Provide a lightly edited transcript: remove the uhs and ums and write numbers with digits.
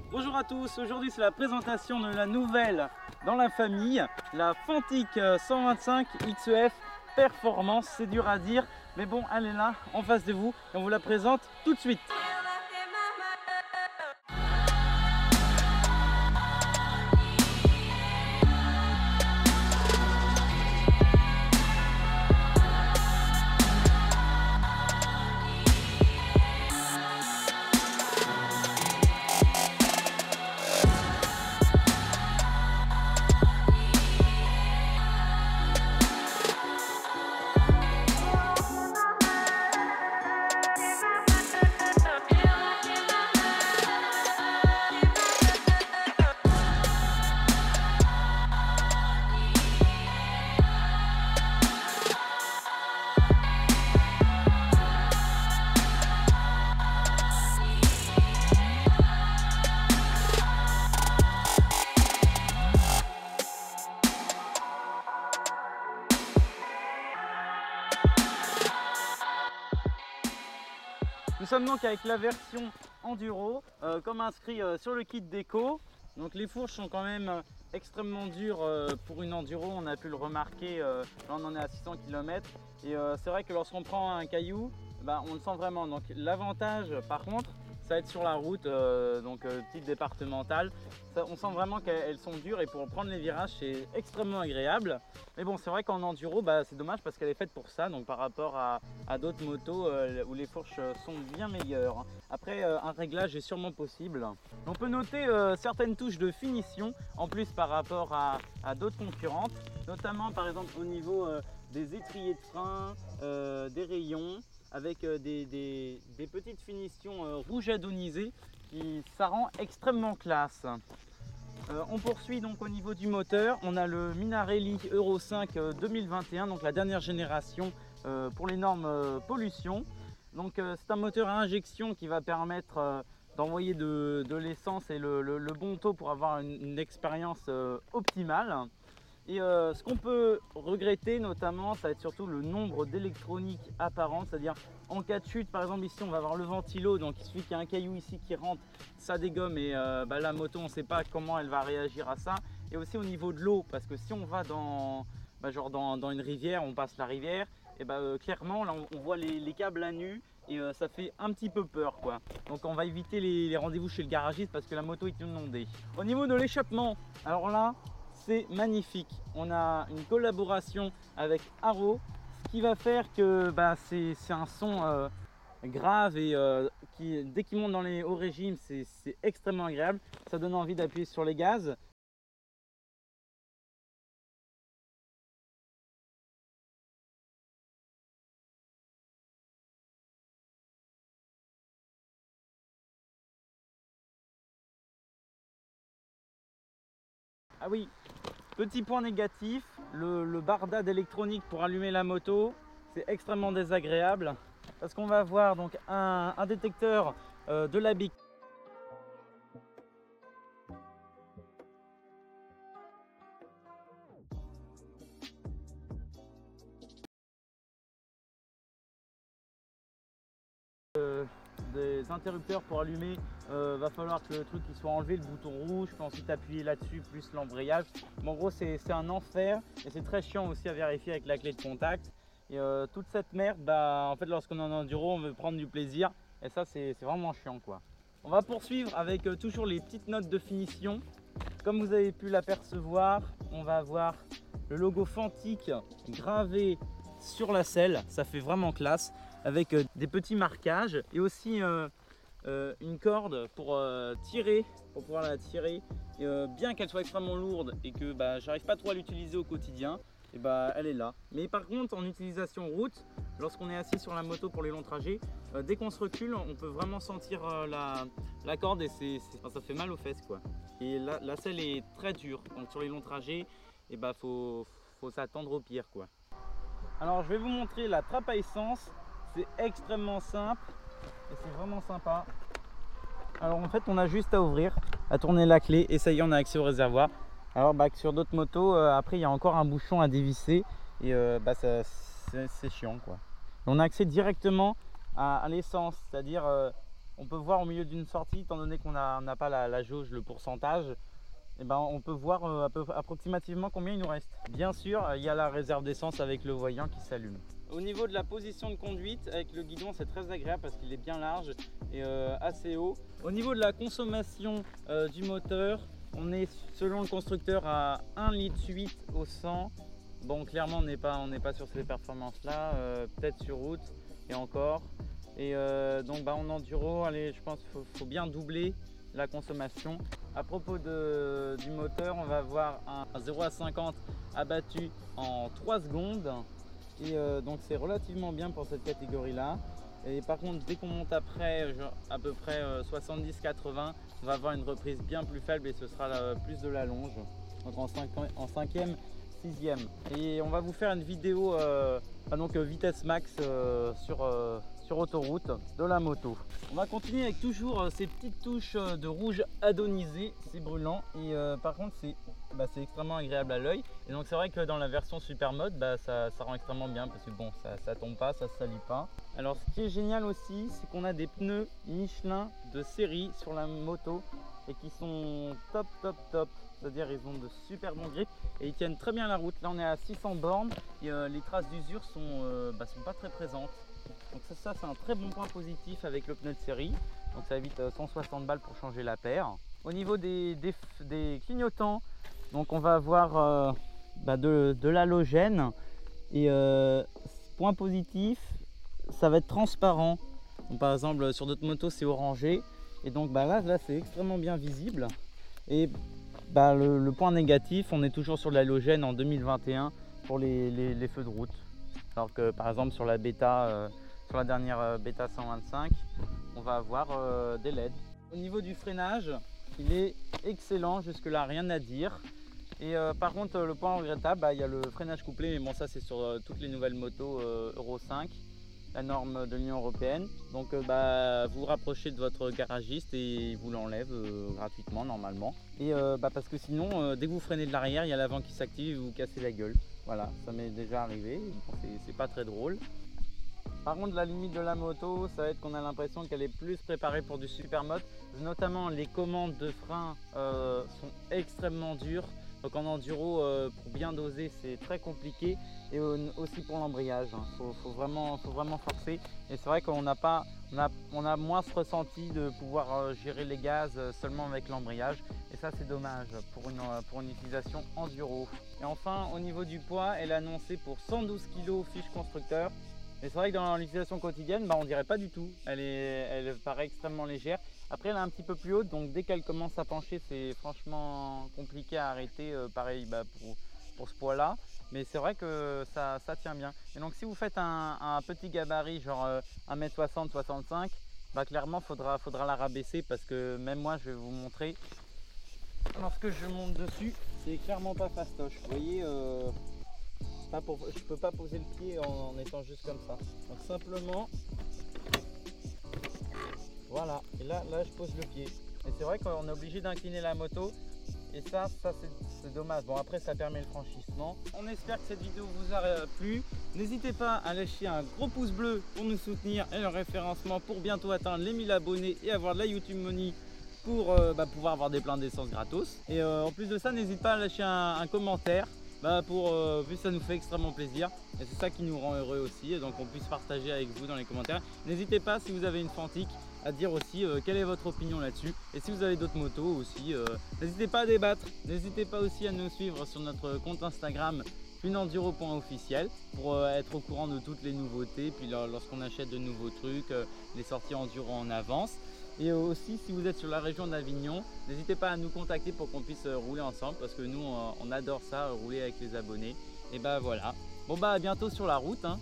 Bonjour à tous, aujourd'hui c'est la présentation de la nouvelle dans la famille, la Fantic 125 XEF Performance. C'est dur à dire, mais bon, elle est là en face de vous et on vous la présente tout de suite. Nous sommes donc avec la version enduro, comme inscrit sur le kit déco. Donc les fourches sont quand même extrêmement dures pour une enduro, on a pu le remarquer, là on en est à 600 km. Et c'est vrai que lorsqu'on prend un caillou, on le sent vraiment. Donc l'avantage par contre, ça va être sur la route, petite départementale. On sent vraiment qu'elles sont dures et pour prendre les virages c'est extrêmement agréable. Mais bon, c'est vrai qu'en enduro c'est dommage parce qu'elle est faite pour ça, donc par rapport à d'autres motos où les fourches sont bien meilleures. Après un réglage est sûrement possible. On peut noter certaines touches de finition en plus par rapport à d'autres concurrentes, notamment par exemple au niveau des étriers de frein, des rayons, avec des petites finitions rouge adonisé qui ça rend extrêmement classe. On poursuit donc au niveau du moteur, on a le Minarelli Euro 5 2021, donc la dernière génération pour les normes pollution. Donc c'est un moteur à injection qui va permettre d'envoyer de l'essence et le bon taux pour avoir une expérience optimale. Et ce qu'on peut regretter notamment, ça va être surtout le nombre d'électroniques apparentes, c'est-à-dire en cas de chute, par exemple ici on va avoir le ventilo, donc il suffit qu'il y ait un caillou ici qui rentre, ça dégomme et la moto on ne sait pas comment elle va réagir à ça. Et aussi au niveau de l'eau, parce que si on va dans une rivière, on passe la rivière, et clairement là on voit les câbles à nu et ça fait un petit peu peur quoi. Donc on va éviter les rendez-vous chez le garagiste parce que la moto est inondée. Au niveau de l'échappement, alors là, c'est magnifique. On a une collaboration avec Arrow, ce qui va faire que c'est un son grave et qui, dès qu'il monte dans les hauts régimes, c'est extrêmement agréable. Ça donne envie d'appuyer sur les gaz. Ah oui, petit point négatif, le barda d'électronique pour allumer la moto, c'est extrêmement désagréable parce qu'on va avoir donc un détecteur de la BIC. Des interrupteurs pour allumer, va falloir que le truc il soit enlevé, le bouton rouge, puis ensuite appuyer là-dessus plus l'embrayage. Mais en gros c'est un enfer et c'est très chiant aussi à vérifier avec la clé de contact. Et toute cette merde, en fait lorsqu'on est en enduro on veut prendre du plaisir et ça c'est vraiment chiant quoi. On va poursuivre avec toujours les petites notes de finition. Comme vous avez pu l'apercevoir, on va avoir le logo Fantic gravé sur la selle, ça fait vraiment classe, avec des petits marquages et aussi une corde pour tirer, pour pouvoir la tirer. Et, bien qu'elle soit extrêmement lourde et que j'arrive pas trop à l'utiliser au quotidien, et elle est là. Mais par contre en utilisation route, lorsqu'on est assis sur la moto pour les longs trajets, dès qu'on se recule on peut vraiment sentir la corde et ça fait mal aux fesses quoi. Et la selle est très dure, donc sur les longs trajets faut s'attendre au pire quoi. Alors je vais vous montrer la trappe à essence, c'est extrêmement simple et c'est vraiment sympa. Alors en fait on a juste à ouvrir, à tourner la clé et ça y est on a accès au réservoir. Alors que sur d'autres motos, après il y a encore un bouchon à dévisser et c'est chiant quoi. Et on a accès directement à l'essence, c'est-à-dire on peut voir au milieu d'une sortie, étant donné qu'on n'a pas la jauge, le pourcentage, et ben on peut voir approximativement combien il nous reste. Bien sûr, il y a la réserve d'essence avec le voyant qui s'allume. Au niveau de la position de conduite, avec le guidon, c'est très agréable parce qu'il est bien large et assez haut. Au niveau de la consommation du moteur, on est selon le constructeur à 1,8 litre au 100. Bon, clairement, on n'est pas sur ces performances-là, peut-être sur route et encore. Et donc en enduro, allez, je pense qu'il faut bien doubler la consommation. À propos du moteur, on va avoir un 0 à 50 abattu en 3 secondes. Et donc c'est relativement bien pour cette catégorie là. Et par contre, dès qu'on monte après à peu près 70-80, on va avoir une reprise bien plus faible et ce sera plus de la longe. Donc en 5e, 6e. Et on va vous faire une vidéo vitesse max sur autoroute de la moto. On va continuer avec toujours ces petites touches de rouge adonisé, c'est brûlant et par contre c'est extrêmement agréable à l'œil. Et donc c'est vrai que dans la version super mode, ça rend extrêmement bien parce que bon, ça tombe pas, ça se salit pas. Alors ce qui est génial aussi, c'est qu'on a des pneus Michelin de série sur la moto et qui sont top. C'est-à-dire ils ont de super bons grips et ils tiennent très bien la route. Là on est à 600 bornes et les traces d'usure sont pas très présentes. Donc ça c'est un très bon point positif avec le pneu de série. Donc ça évite 160 balles pour changer la paire. Au niveau des clignotants, donc on va avoir de l'halogène et point positif, ça va être transparent. Donc, par exemple sur d'autres motos c'est orangé et donc là c'est extrêmement bien visible. Et le point négatif, on est toujours sur de l'halogène en 2021 pour les feux de route. Alors que par exemple sur la bêta, sur la dernière bêta 125, on va avoir des LED. Au niveau du freinage, il est excellent, jusque là rien à dire. Et par contre le point regrettable, il y a le freinage couplé, mais bon ça c'est sur toutes les nouvelles motos Euro 5, la norme de l'Union Européenne. Donc vous vous rapprochez de votre garagiste et il vous l'enlève gratuitement normalement. Et parce que sinon dès que vous freinez de l'arrière, il y a l'avant qui s'active et vous cassez la gueule. Voilà, ça m'est déjà arrivé, c'est pas très drôle. Par contre la limite de la moto, ça va être qu'on a l'impression qu'elle est plus préparée pour du super mode. Notamment les commandes de frein sont extrêmement dures. Donc en enduro, pour bien doser, c'est très compliqué. Et aussi pour l'embrayage, faut vraiment forcer. Et c'est vrai qu'on a moins ce ressenti de pouvoir gérer les gaz seulement avec l'embrayage. Et ça c'est dommage pour une utilisation enduro. Et enfin au niveau du poids, elle est annoncée pour 112 kg fiche constructeur. Et c'est vrai que dans l'utilisation quotidienne, on dirait pas du tout. Elle paraît extrêmement légère. Après, elle est un petit peu plus haute, donc dès qu'elle commence à pencher, c'est franchement compliqué à arrêter. Pareil pour ce poids-là. Mais c'est vrai que ça tient bien. Et donc, si vous faites un petit gabarit, genre 1m60-65, clairement, faudra la rabaisser parce que même moi, je vais vous montrer. Lorsque je monte dessus, c'est clairement pas fastoche. Vous voyez, je peux pas poser le pied en étant juste comme ça. Donc simplement, voilà. Et là je pose le pied. Et c'est vrai qu'on est obligé d'incliner la moto. Et ça c'est dommage. Bon, après ça permet le franchissement. On espère que cette vidéo vous a plu. N'hésitez pas à lâcher un gros pouce bleu pour nous soutenir et le référencement pour bientôt atteindre les 1000 abonnés et avoir de la YouTube Money pour pouvoir avoir des pleins d'essence gratos. Et en plus de ça, n'hésite pas à lâcher un commentaire. Vu que ça nous fait extrêmement plaisir et c'est ça qui nous rend heureux aussi, et donc on puisse partager avec vous dans les commentaires. N'hésitez pas, si vous avez une Fantique, à dire aussi quelle est votre opinion là-dessus, et si vous avez d'autres motos aussi, n'hésitez pas à débattre. N'hésitez pas aussi à nous suivre sur notre compte Instagram uneenduro.officiel pour être au courant de toutes les nouveautés, puis lorsqu'on achète de nouveaux trucs, les sorties enduro en avance. Et aussi, si vous êtes sur la région d'Avignon, n'hésitez pas à nous contacter pour qu'on puisse rouler ensemble, parce que nous on adore ça, rouler avec les abonnés. Et voilà. Bon à bientôt sur la route, hein.